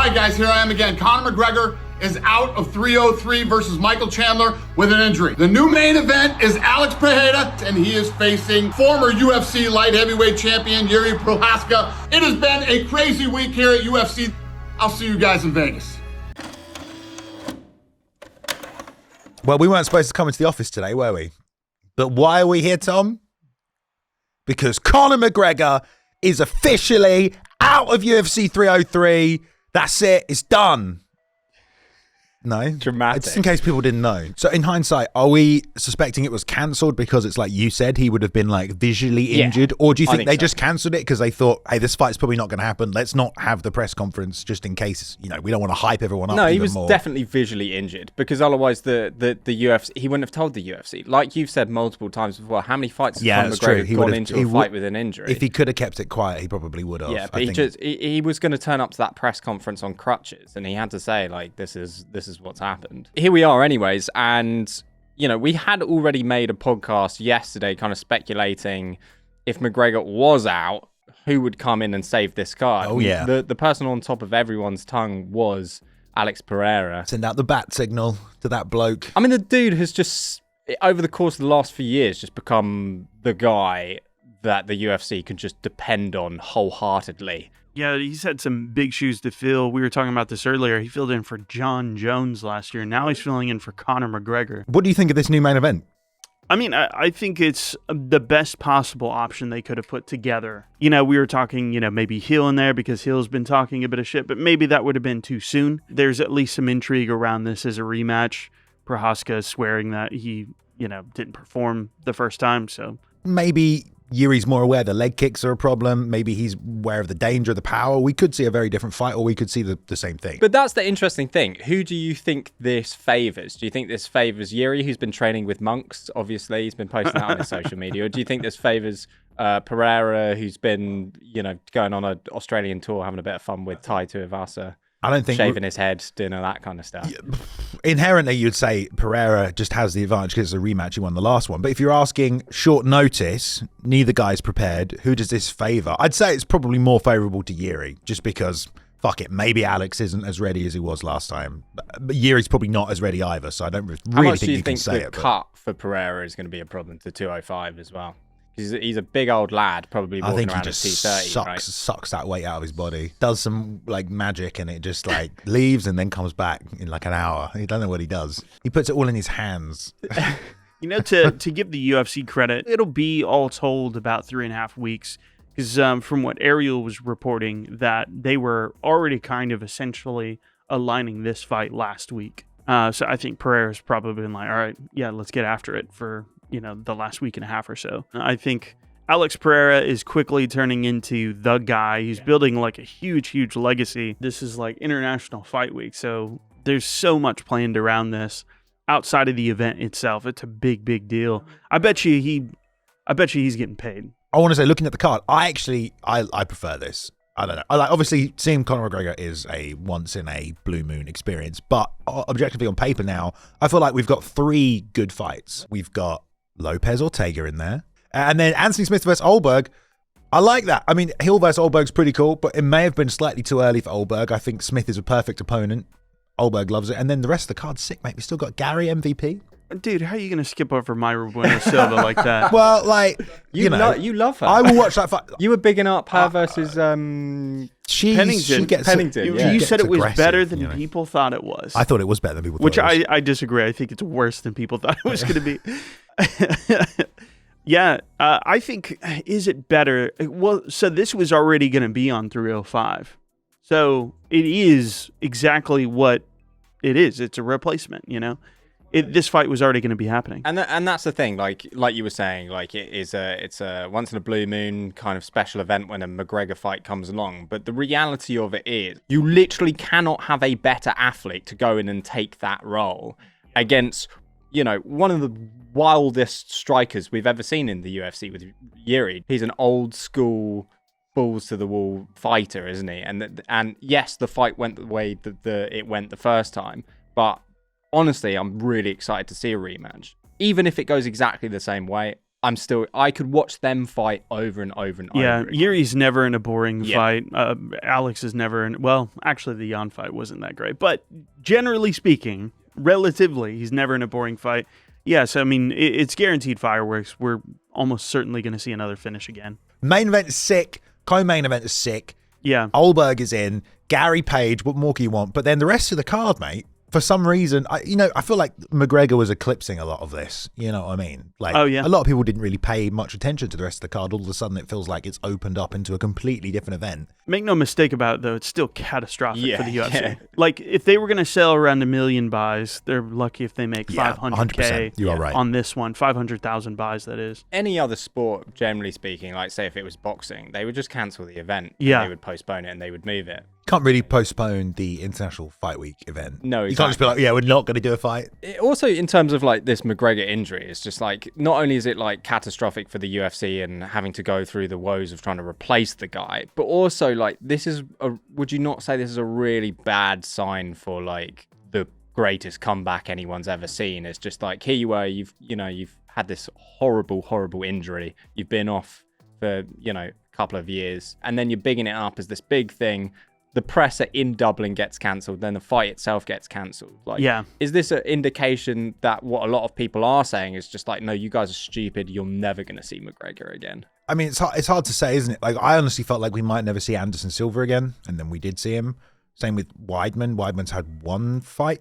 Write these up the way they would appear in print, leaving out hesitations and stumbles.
right, guys, here I am again. Conor McGregor is out of 303 versus Michael Chandler with an injury. The new main event is Alex Pereira, and he is facing former UFC light heavyweight champion Jiří Procházka. It has been a crazy week here at UFC. I'll see you guys in Vegas. Well, we weren't supposed to come into the office today, were we? But why are we here, Tom? Because Conor McGregor is officially out of UFC 303. That's it. It's done. No? Dramatic. Just in case people didn't know. So in hindsight, are we suspecting it was cancelled because it's like you said, he would have been like visually injured? Or do you think they just cancelled it because they thought, hey, this fight's probably not going to happen. Let's not have the press conference just in case, you know, we don't want to hype everyone up. No, he was more. definitely visually injured because otherwise the UFC, he wouldn't have told the UFC. Like you've said multiple times before, how many fights has Conor McGregor gone into a fight with an injury? If he could have kept it quiet, he probably would have. Yeah, but he was going to turn up to that press conference on crutches and he had to say, like, this is what's happened. Here we are anyways, and you know, we had already made a podcast yesterday kind of speculating if McGregor was out, who would come in and save this card. Oh yeah. The person on top of everyone's tongue was Alex Pereira. Send out the bat signal to that bloke. I mean, the dude has just, over the course of the last few years, just become the guy that the UFC can just depend on wholeheartedly. Yeah, he's had some big shoes to fill. We were talking about this earlier. He filled in for John Jones last year. Now he's filling in for Conor McGregor. What do you think of this new main event? I mean, I think it's the best possible option they could have put together. You know, we were talking, you know, maybe Hill in there because Hill's been talking a bit of shit, but maybe that would have been too soon. There's at least some intrigue around this as a rematch. Procházka is swearing that he, you know, didn't perform the first time, so... Maybe Yuri's more aware the leg kicks are a problem. Maybe he's aware of the danger, the power. We could see a very different fight, or we could see the same thing. But that's the interesting thing. Who do you think this favors? Do you think this favors Jiří, who's been training with monks? Obviously, he's been posting that on his social media. Or do you think this favors Pereira, who's been, you know, going on an Australian tour, having a bit of fun with Tai Tuivasa? I don't think shaving his head, doing all that kind of stuff. Inherently, you'd say Pereira just has the advantage because it's a rematch. He won the last one. But if you're asking short notice, neither guy's prepared. Who does this favor? I'd say it's probably more favorable to Jiří, just because, fuck it, maybe Alex isn't as ready as he was last time. But Yuri's probably not as ready either, so I don't really think you can say it. How much do you think the cut for Pereira is going to be a problem to 205 as well? He's a big old lad, probably walking around at 230, right? Sucks that weight out of his body. Does some like magic and it just like leaves and then comes back in like an hour. He don't know what he does. He puts it all in his hands. You know, to give the UFC credit, it'll be all told about 3.5 weeks. Because from what Ariel was reporting, that they were already kind of essentially aligning this fight last week. So I think Pereira's probably been like, all right, yeah, let's get after it for, you know, the last week and a half or so. I think Alex Pereira is quickly turning into the guy. He's building like a huge legacy. This is like International Fight Week, so there's so much planned around this outside of the event itself. It's a big deal. I bet you he's getting paid. I want to say, looking at the card, I prefer this. I don't know. Obviously, seeing Conor McGregor is a once in a blue moon experience, but objectively on paper now, I feel like we've got 3 good fights. We've got Lopez Ortega in there, and then Anthony Smith versus Olberg. I like that. I mean, Hill versus Olberg's pretty cool, but it may have been slightly too early for Olberg. I think Smith is a perfect opponent. Olberg loves it, and then the rest of the card's sick, mate. We still got Gary MVP. Dude, how are you going to skip over Mayra Bueno Silva like that? Well, like, you know, you love her. I will watch that fight. You were bigging up her versus Pennington. She gets Pennington. You said it was better than people thought it was. I thought it was better than people thought Which it was. I disagree. I think it's worse than people thought it was going to be. Yeah, I think, is it better? Well, so this was already going to be on 305. So it is exactly what it is. It's a replacement, you know? This fight was already going to be happening, and that's the thing. Like you were saying, like it's a once in a blue moon kind of special event when a McGregor fight comes along. But the reality of it is, you literally cannot have a better athlete to go in and take that role against, you know, one of the wildest strikers we've ever seen in the UFC with Jiří. He's an old school, balls to the wall fighter, isn't he? And yes, the fight went the way that it went the first time, but honestly, I'm really excited to see a rematch. Even if it goes exactly the same way, I could watch them fight over and over and over. Yeah, again. Yuri's never in a boring fight. Alex is never in. Well, actually, the Jan fight wasn't that great, but generally speaking, relatively, he's never in a boring fight. Yes, I mean it's guaranteed fireworks. We're almost certainly going to see another finish again. Main event is sick. Co-main event is sick. Yeah, Olberg is in. Gary Page. What more can you want? But then the rest of the card, mate. For some reason, I feel like McGregor was eclipsing a lot of this. You know what I mean? Like, a lot of people didn't really pay much attention to the rest of the card. All of a sudden, it feels like it's opened up into a completely different event. Make no mistake about it, though, it's still catastrophic for the UFC. Yeah. Like, if they were going to sell around 1 million buys, they're lucky if they make 500K you are right. on this one. 500,000 buys, that is. Any other sport, generally speaking, like say if it was boxing, they would just cancel the event. Yeah. They would postpone it and they would move it. Can't really postpone the International Fight Week event. No, exactly. You can't just be like, yeah, we're not going to do a fight. Also, in terms of like this McGregor injury, it's just like, not only is it like catastrophic for the UFC and having to go through the woes of trying to replace the guy, but also like would you not say this is a really bad sign for like the greatest comeback anyone's ever seen? It's just like, here you are, you've had this horrible injury. You've been off for, a couple of years, and then you're bigging it up as this big thing. The presser in Dublin gets cancelled, then the fight itself gets cancelled. Like, is this an indication that what a lot of people are saying is just like, no, you guys are stupid, you're never going to see McGregor again? I mean, it's hard to say, isn't it? Like, I honestly felt like we might never see Anderson Silva again, and then we did see him. Same with Weidman. Weidman's had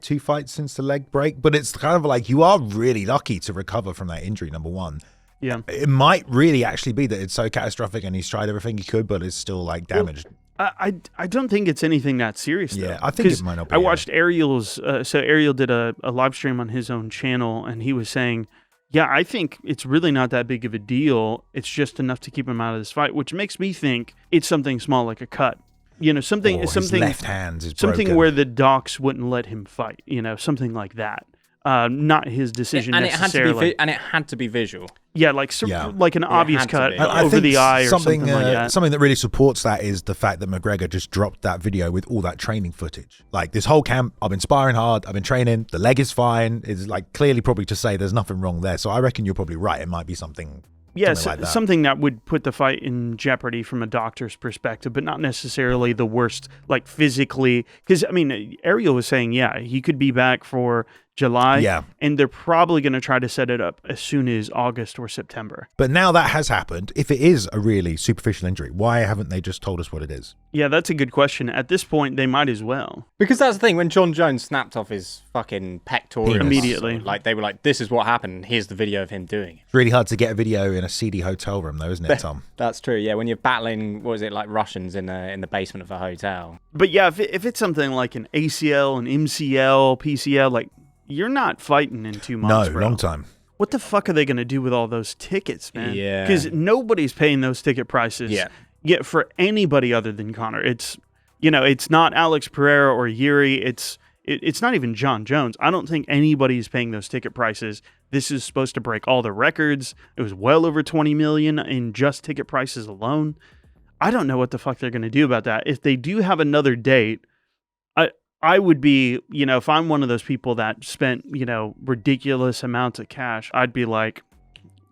2 fights since the leg break, but it's kind of like you are really lucky to recover from that injury, number one. Yeah. It might really actually be that it's so catastrophic and he's tried everything he could, but it's still like damaged. Well, I don't think it's anything that serious, though. Yeah, I think it might not be. I watched Ariel's, so Ariel did a live stream on his own channel, and he was saying, yeah, I think it's really not that big of a deal. It's just enough to keep him out of this fight, which makes me think it's something small like a cut. Something his left hand is something broken. Where the docs wouldn't let him fight, something like that. Not his decision necessarily. And it had to be visual. Yeah, like an obvious cut over the eye or something like that. Something that really supports that is the fact that McGregor just dropped that video with all that training footage. Like, this whole camp, I've been sparring hard, I've been training, the leg is fine. It's like clearly probably to say there's nothing wrong there. So I reckon you're probably right. It might be something. Yes, like that. Something that would put the fight in jeopardy from a doctor's perspective, but not necessarily the worst, like physically. Because, I mean, Ariel was saying, he could be back for July, and they're probably going to try to set it up as soon as August or September. But now that has happened, if it is a really superficial injury, why haven't they just told us what it is? Yeah, that's a good question. At this point, they might as well. Because that's the thing, when John Jones snapped off his fucking pectoral immediately, like they were like, this is what happened, here's the video of him doing it. It's really hard to get a video in a seedy hotel room though, isn't it, Tom? That's true, yeah, when you're battling, like Russians in the basement of a hotel. But yeah, if it's something like an ACL, an MCL, PCL, like, you're not fighting in 2 months, bro. Long time. What the fuck are they going to do with all those tickets, man? Yeah. Because nobody's paying those ticket prices yet for anybody other than Conor. It's, it's not Alex Pereira or Jiří. It's not even John Jones. I don't think anybody's paying those ticket prices. This is supposed to break all the records. It was well over 20 million in just ticket prices alone. I don't know what the fuck they're going to do about that. If they do have another date, I would be, if I'm one of those people that spent, ridiculous amounts of cash, I'd be like,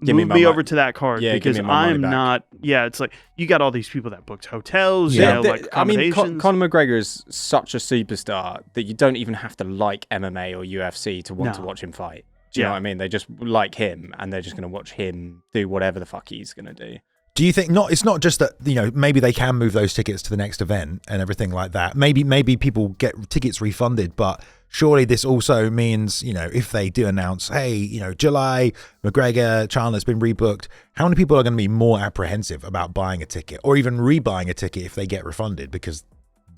move me over to that card because I'm not. Yeah, it's like you got all these people that booked hotels. Like accommodations. Conor McGregor is such a superstar that you don't even have to like MMA or UFC to want to watch him fight. Do you know what I mean? They just like him and they're just going to watch him do whatever the fuck he's going to do. Do you think it's not just that, maybe they can move those tickets to the next event and everything like that. Maybe people get tickets refunded, but surely this also means, if they do announce, hey, July, McGregor, Chandler's been rebooked, how many people are going to be more apprehensive about buying a ticket or even rebuying a ticket if they get refunded because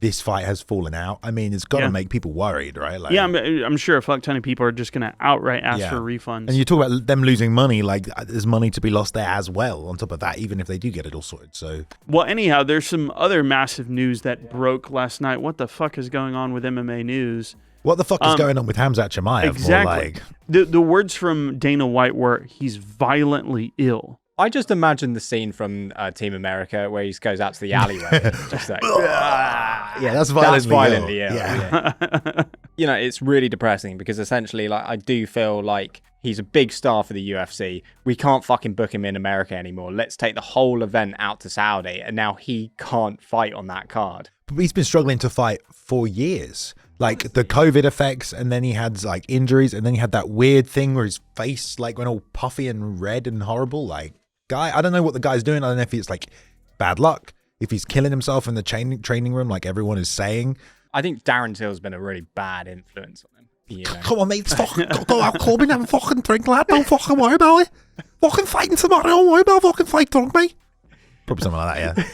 this fight has fallen out? I mean, it's got to make people worried, right? Like, I'm sure a fuck ton of people are just going to outright ask for refunds. And you talk about them losing money, like there's money to be lost there as well on top of that, even if they do get it all sorted. So, well, anyhow, there's some other massive news that broke last night. What the fuck is going on with MMA news? What the fuck is going on with Khamzat Chimaev? Exactly. The words from Dana White were, he's violently ill. I just imagine the scene from Team America where he goes out to the alleyway. Just like, that's violently ill. Yeah. It's really depressing because essentially, like, I do feel like He's a big star for the UFC. We can't fucking book him in America anymore. Let's take the whole event out to Saudi. And now he can't fight on that card. But he's been struggling to fight for years. Like the COVID effects, and then he had like injuries, and then he had that weird thing where his face like went all puffy and red and horrible. Like, guy, I don't know what the guy's doing. I don't know if it's like bad luck, if he's killing himself in the training room like everyone is saying. I think Darren Till's been a really bad influence on him. You know? Come on, mate. Fucking go out clubbing and fucking drink, lad. Don't fucking worry about it. Fucking fighting tomorrow. Don't worry about fucking fight drunk, mate. Probably something like that,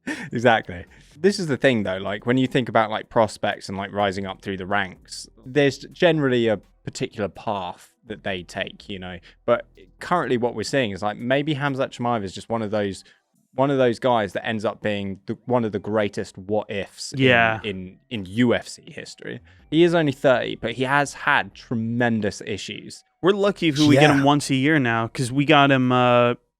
yeah. Exactly. This is the thing, though. Like, when you think about like prospects and like rising up through the ranks, there's generally a particular path that they take, you know. But currently, what we're seeing is like maybe Khamzat Chimaev is just one of those guys that ends up being one of the greatest what ifs in UFC history. He is only 30, but he has had tremendous issues. We're lucky if we get him once a year now, because we got him,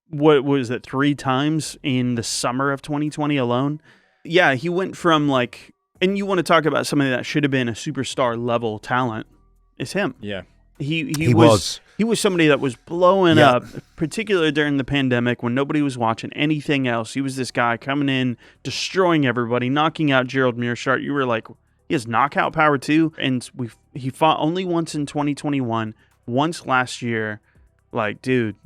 what was it, 3 times in the summer of 2020 alone? Yeah, he went from like, and you want to talk about somebody that should have been a superstar level talent, it's him. Yeah. He was somebody that was blowing up, particularly during the pandemic when nobody was watching anything else. He was this guy coming in, destroying everybody, knocking out Gerald Meerschaert. You were like, he has knockout power too. And he fought only once in 2021, once last year. Like, dude,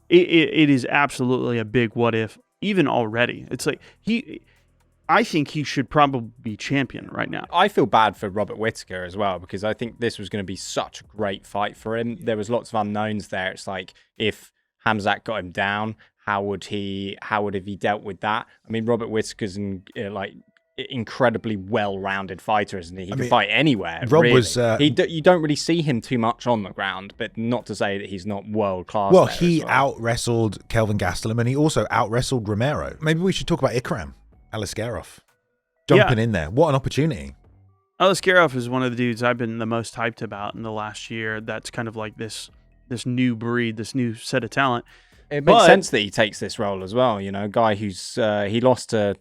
it is absolutely a big what if, even already. It's like I think he should probably be champion right now. I feel bad for Robert Whittaker as well, because I think this was going to be such a great fight for him. There was lots of unknowns there. It's like, if Khamzat got him down, how would have he dealt with that? I mean, Robert Whittaker's incredibly well-rounded fighter, isn't he? He can fight anywhere. Rob really. was you don't really see him too much on the ground, but not to say that he's not world-class. Well, he out-wrestled Kelvin Gastelum, and he also out-wrestled Romero. Maybe we should talk about Ikram Aliskerov jumping in there. What an opportunity. Aliskerov is one of the dudes I've been the most hyped about in the last year. That's kind of like this new breed, this new set of talent. It makes sense that he takes this role as well. You know, a guy who's he lost to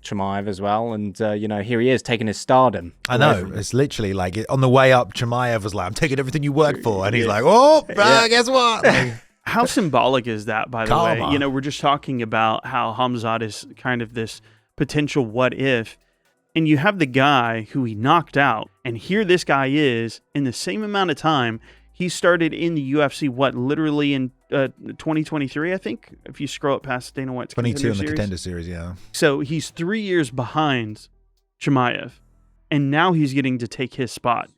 Chimaev as well, and you know, here he is taking his stardom. I know, it's literally like on the way up, Chimaev was like, "I'm taking everything you worked for," and he's like, "Oh, guess what?" Like, how symbolic is that, by the way? You know, we're just talking about how Khamzat is kind of this potential what if, and you have the guy who he knocked out, and here this guy is in the same amount of time. He started in the UFC, literally in 2023, I think, if you scroll up past Dana White's 22 in the Contender Series, yeah. So he's 3 years behind Chimaev, and now he's getting to take his spot.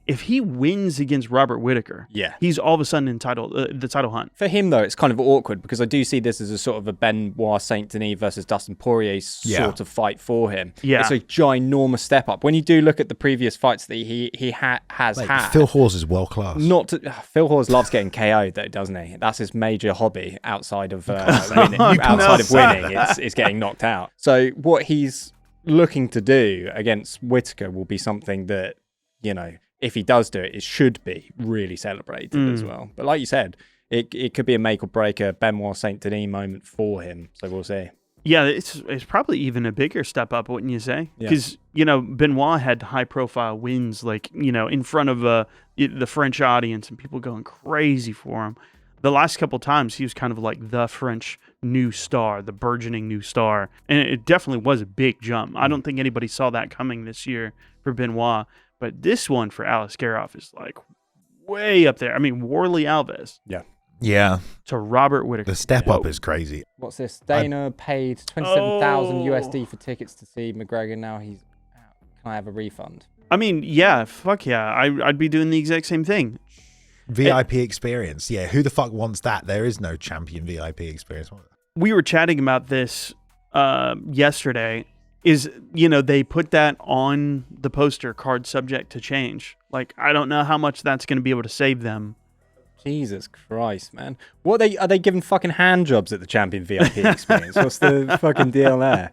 If he wins against Robert Whittaker, he's all of a sudden in the title hunt. For him, though, it's kind of awkward, because I do see this as a sort of a Benoit Saint Denis versus Dustin Poirier sort of fight for him. Yeah. It's a ginormous step up. When you do look at the previous fights that he has had. Phil Hawes is world class. Phil Hawes loves getting KO'd, though, doesn't he? That's his major hobby outside of winning. It's getting knocked out. So what he's looking to do against Whittaker will be something that, you know, if he does do it, it should be really celebrated as well. But like you said, it could be a make or break, a Benoit Saint Denis moment for him. So we'll see. Yeah, it's probably even a bigger step up, wouldn't you say? Because, you know, Benoit had high profile wins, like, you know, in front of the French audience and people going crazy for him. The last couple times, he was kind of like the French new star, the burgeoning new star. And it definitely was a big jump. I don't think anybody saw that coming this year for Benoit. But this one for Aliskerov is like way up there. I mean, Warley Alves. Yeah. To Robert Whittaker. The step up is crazy. What's this? Dana paid $27,000 USD for tickets to see McGregor. Now he's out. Can I have a refund? I mean, yeah, fuck yeah. I'd be doing the exact same thing. VIP experience. Yeah, who the fuck wants that? There is no champion VIP experience. We were chatting about this yesterday. Is, you know, they put that on the poster, card subject to change. Like, I don't know how much that's going to be able to save them. Jesus Christ, man. Are they giving fucking hand jobs at the champion VIP experience? What's the fucking deal there?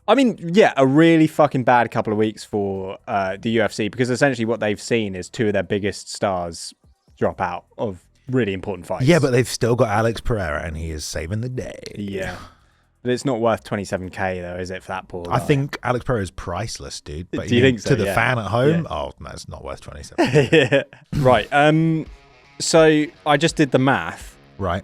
I mean, yeah, a really fucking bad couple of weeks for the UFC, because essentially what they've seen is 2 of their biggest stars drop out of really important fights. Yeah, but they've still got Alex Pereira, and he is saving the day. Yeah. But it's not worth 27k though, is it, for that poor guy? I think Alex Pereira is priceless, dude. But Do you think so? To the Yeah. fan at home, Yeah. oh, no, it's not worth 27. Right. So I just did the math. Right.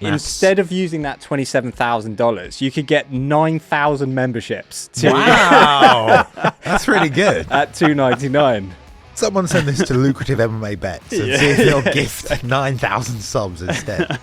Instead of using that $27,000, you could get 9,000 memberships to Wow. That's really good. at $2.99. Someone send this to lucrative MMA bets and see if they'll gift 9,000 subs instead.